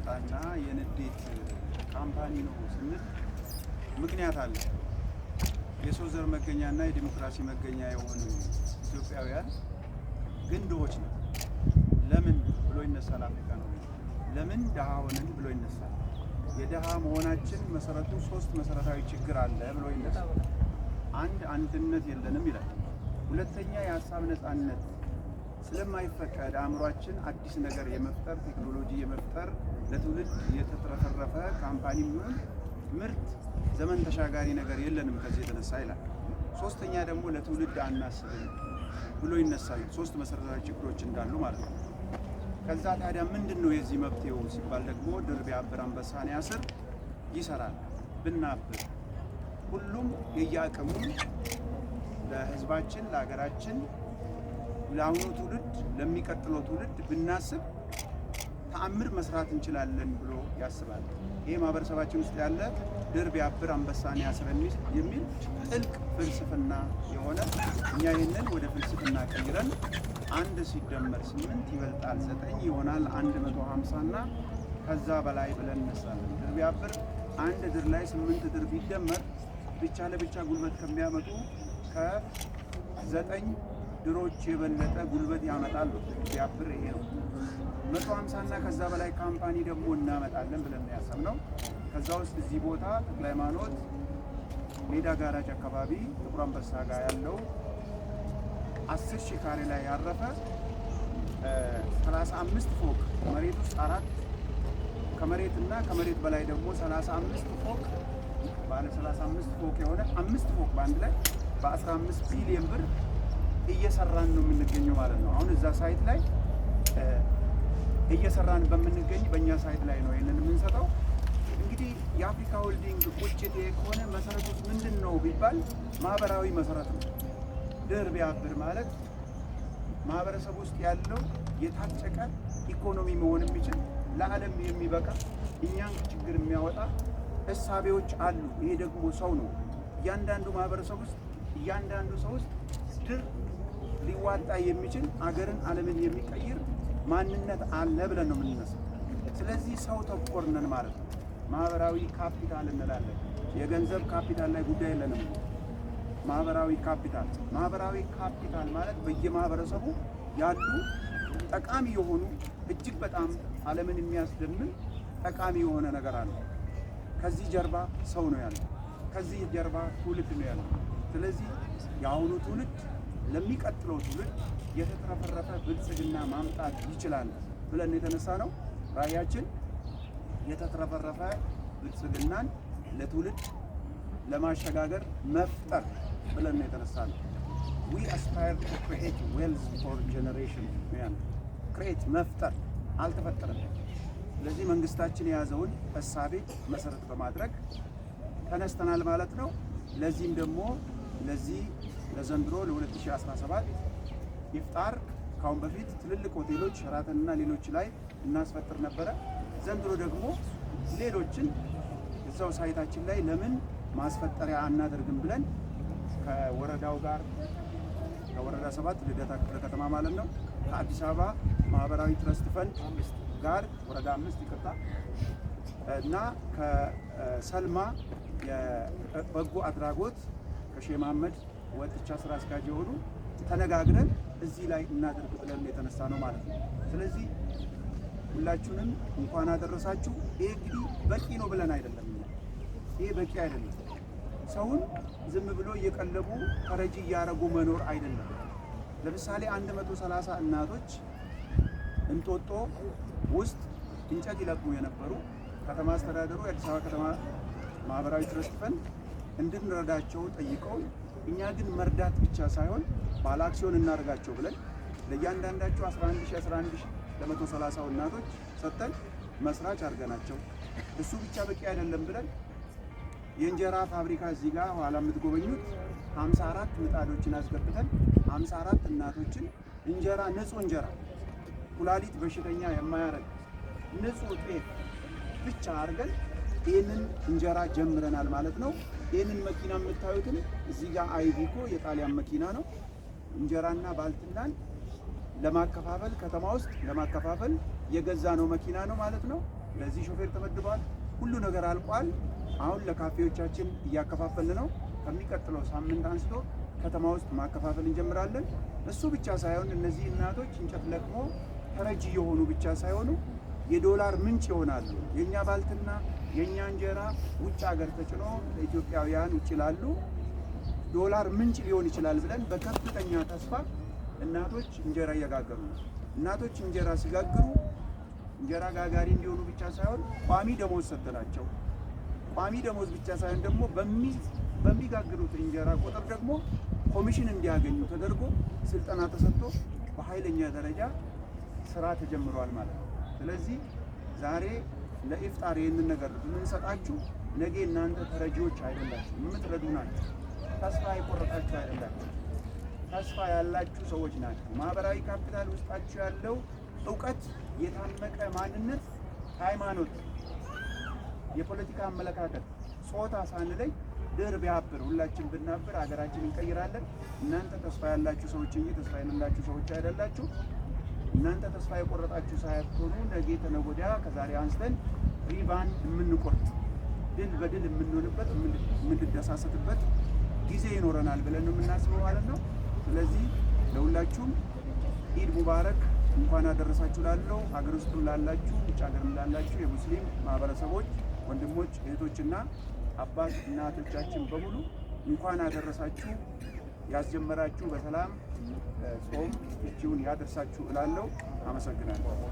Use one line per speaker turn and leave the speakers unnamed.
የመጣና የንዴት ካምፓኒ ነው ስንል ምክንያት አለ። የሰው ዘር መገኛና የዲሞክራሲ መገኛ የሆኑ ኢትዮጵያውያን ግን ድሆች ነው። ለምን ብሎ ይነሳል። አፍሪካ ነው። ለምን ድሃ ሆንን ብሎ ይነሳል። የድሃ መሆናችን መሰረቱ ሶስት መሰረታዊ ችግር አለ ብሎ ይነሳል። አንድነት የለንም ይላል። ሁለተኛ የሀሳብ ነፃነት ስለማይፈቀድ አእምሯችን አዲስ ነገር የመፍጠር ቴክኖሎጂ የመፍጠር ለትውልድ የተትረፈረፈ ካምፓኒ ምን ምርት ዘመን ተሻጋሪ ነገር የለንም ከዚህ የተነሳ ይላል። ሶስተኛ ደግሞ ለትውልድ አናስብም ብሎ ይነሳል። ሶስት መሰረታዊ ችግሮች እንዳሉ ማለት ነው። ከዛ ታዲያ ምንድነው የዚህ መፍትሄው ሲባል ደግሞ ድር ቢያብር አንበሳን ያስር ይሰራል። ብናብር ሁሉም የየአቅሙ ለህዝባችን፣ ለሀገራችን፣ ለአሁኑ ትውልድ፣ ለሚቀጥለው ትውልድ ብናስብ ተአምር መስራት እንችላለን ብሎ ያስባል። ይሄ ማህበረሰባችን ውስጥ ያለ ድር ቢያብር አንበሳን ያስር የሚል ጥልቅ ፍልስፍና የሆነ እኛ ይህንን ወደ ፍልስፍና ቀይረን 1 ሲደመር 8 ይበልጣል 9 ይሆናል 150 እና ከዛ በላይ ብለን እንነሳለን። ድር ቢያብር አንድ ድር ላይ 8 ድር ቢደመር ብቻ ለብቻ ጉልበት ከሚያመጡ ከ9 ድሮች የበለጠ ጉልበት ያመጣሉ። ቢያብር ይሄ ነው። 150 እና ከዛ በላይ ካምፓኒ ደግሞ እናመጣለን ብለን ያሰብነው። ከዛ ውስጥ እዚህ ቦታ ተክለ ሃይማኖት ሜዳ ጋራጅ አካባቢ ጥቁር አንበሳ ጋር ያለው 10,000 ካሬ ላይ ያረፈ 35 ፎቅ መሬት ውስጥ 4 ከመሬትና ከመሬት በላይ ደግሞ 35 ፎቅ ባለ 35 ፎቅ የሆነ 5 ፎቅ በአንድ ላይ በ15 ቢሊዮን ብር እየሰራን ነው የምንገኘው ማለት ነው። አሁን እዛ ሳይት ላይ እየሰራን በምንገኝ በእኛ ሳይት ላይ ነው ይሄንን የምንሰጠው። እንግዲህ የአፍሪካ ሆልዲንግ ቁጭት ከሆነ መሰረቱስ ምንድን ነው ቢባል ማህበራዊ መሰረት ነው። ድር ቢያብር ማለት ማህበረሰብ ውስጥ ያለው የታጨቀ ኢኮኖሚ መሆን የሚችል ለዓለም የሚበቃ እኛን ችግር የሚያወጣ እሳቤዎች አሉ። ይሄ ደግሞ ሰው ነው። እያንዳንዱ ማህበረሰብ ውስጥ እያንዳንዱ ሰው ውስጥ ድር ሊዋጣ የሚችል አገርን ዓለምን የሚቀይር ማንነት አለ ብለን ነው የምንነሳው። ስለዚህ ሰው ተኮር ነን ማለት ነው። ማህበራዊ ካፒታል እንላለን። የገንዘብ ካፒታል ላይ ጉዳይ የለንም። ማህበራዊ ካፒታል ማለት በየማህበረሰቡ ያሉ ጠቃሚ የሆኑ እጅግ በጣም ዓለምን የሚያስደምም ጠቃሚ የሆነ ነገር አለ። ከዚህ ጀርባ ሰው ነው ያለው። ከዚህ ጀርባ ትውልድ ነው ያለው። ስለዚህ የአሁኑ ትውልድ ለሚቀጥለው ትውልድ የተትረፈረፈ ብልጽግና ማምጣት ይችላል ብለን የተነሳ ነው። ራዕያችን የተትረፈረፈ ብልጽግናን ለትውልድ ለማሸጋገር መፍጠር ብለን የተነሳ ነው። we aspire to create wealth for generation create መፍጠር አልተፈጠረም። ስለዚህ መንግስታችን የያዘውን እሳቤ መሰረት በማድረግ ተነስተናል ማለት ነው። ለዚህም ደግሞ ለዘንድሮ ለ2017 ኢፍጣር ካሁን በፊት ትልልቅ ሆቴሎች ሸራተን እና ሌሎች ላይ እናስፈጥር ነበረ። ዘንድሮ ደግሞ ሌሎችን እዛው ሳይታችን ላይ ለምን ማስፈጠሪያ አናደርግም ብለን ከወረዳው ጋር ከወረዳ 7 ልደታ ክፍለ ከተማ ማለት ነው ከአዲስ አበባ ማህበራዊ ትረስት ፈንድ ጋር ወረዳ 5 ይቅርታ እና ከሰልማ የበጎ አድራጎት ከሼህ መሐመድ ወጥቻ ስራ አስኪያጅ የሆኑ ተነጋግረን እዚህ ላይ እናደርግ ብለን የተነሳ ነው ማለት ነው። ስለዚህ ሁላችሁንም እንኳን አደረሳችሁ። ይሄ እንግዲህ በቂ ነው ብለን አይደለም። ይሄ በቂ አይደለም። ሰውን ዝም ብሎ እየቀለቡ ተረጂ እያረጉ መኖር አይደለም። ለምሳሌ 130 እናቶች እንጦጦ ውስጥ እንጨት ይለቅሙ የነበሩ ከተማ አስተዳደሩ የአዲስ አበባ ከተማ ማህበራዊ ትረስት ፈንድ እንድንረዳቸው ጠይቀው እኛ ግን መርዳት ብቻ ሳይሆን ባለ አክሲዮን እናደርጋቸው ብለን ለእያንዳንዳቸው 11,000 ለ130 እናቶች ሰጥተን መስራች አድርገናቸው እሱ ብቻ በቂ አይደለም ብለን የእንጀራ ፋብሪካ እዚህ ጋር ኋላ የምትጎበኙት 54 ምጣዶችን አስገብተን 54 እናቶችን እንጀራ ንጹህ እንጀራ ኩላሊት በሽተኛ የማያረግ ንጹህ ጤፍ ብቻ አድርገን ይህንን እንጀራ ጀምረናል ማለት ነው። ይህንን መኪና የምታዩትን እዚህ ጋር አይቪኮ የጣሊያን መኪና ነው። እንጀራና ባልትናን ለማከፋፈል ከተማ ውስጥ ለማከፋፈል የገዛ ነው መኪና ነው ማለት ነው። ለዚህ ሾፌር ተመድቧል። ሁሉ ነገር አልቋል። አሁን ለካፌዎቻችን እያከፋፈልን ነው። ከሚቀጥለው ሳምንት አንስቶ ከተማ ውስጥ ማከፋፈል እንጀምራለን። እሱ ብቻ ሳይሆን እነዚህ እናቶች እንጨት ለቅሞ ተረጂ የሆኑ ብቻ ሳይሆኑ የዶላር ምንጭ ይሆናሉ። የኛ ባልትና የኛ እንጀራ ውጭ ሀገር ተጭኖ ለኢትዮጵያውያን ውጭ ላሉ ዶላር ምንጭ ሊሆን ይችላል ብለን በከፍተኛ ተስፋ እናቶች እንጀራ እየጋገሩ ነው። እናቶች እንጀራ ሲጋግሩ እንጀራ ጋጋሪ እንዲሆኑ ብቻ ሳይሆን ቋሚ ደሞዝ ሰጥተናቸው፣ ቋሚ ደሞዝ ብቻ ሳይሆን ደግሞ በሚጋግሩት እንጀራ ቁጥር ደግሞ ኮሚሽን እንዲያገኙ ተደርጎ ስልጠና ተሰጥቶ በኃይለኛ ደረጃ ስራ ተጀምሯል ማለት ነው። ስለዚህ ዛሬ ለኢፍጣር ይህንን ነገር የምንሰጣችሁ ነገ እናንተ ተረጂዎች አይደላችሁ፣ የምትረዱ ናችሁ። ተስፋ የቆረጣችሁ አይደላችሁ፣ ተስፋ ያላችሁ ሰዎች ናችሁ። ማህበራዊ ካፒታል ውስጣችሁ ያለው እውቀት፣ የታመቀ ማንነት፣ ሃይማኖት፣ የፖለቲካ አመለካከት፣ ጾታ ሳንለይ ድር ቢያብር ሁላችን ብናብር ሀገራችን እንቀይራለን። እናንተ ተስፋ ያላችሁ ሰዎች እንጂ ተስፋ የሌላችሁ ሰዎች አይደላችሁ። እናንተ ተስፋ የቆረጣችሁ ሳይሆኑ ነገ ተነገ ወዲያ ከዛሬ አንስተን ሪባን የምንቆርጥ ድል በድል የምንሆንበት የምንደሳሰትበት ጊዜ ይኖረናል ብለን ነው የምናስበው ማለት ነው። ስለዚህ ለሁላችሁም ኢድ ሙባረክ፣ እንኳን አደረሳችሁ ላለው ሀገር ውስጥም ላላችሁ ውጭ ሀገርም ላላችሁ የሙስሊም ማህበረሰቦች ወንድሞች እህቶችና አባት እናቶቻችን በሙሉ እንኳን አደረሳችሁ። ያስጀመራችሁ በሰላም ጾም ፍቺውን ያደርሳችሁ እላለሁ። አመሰግናለሁ።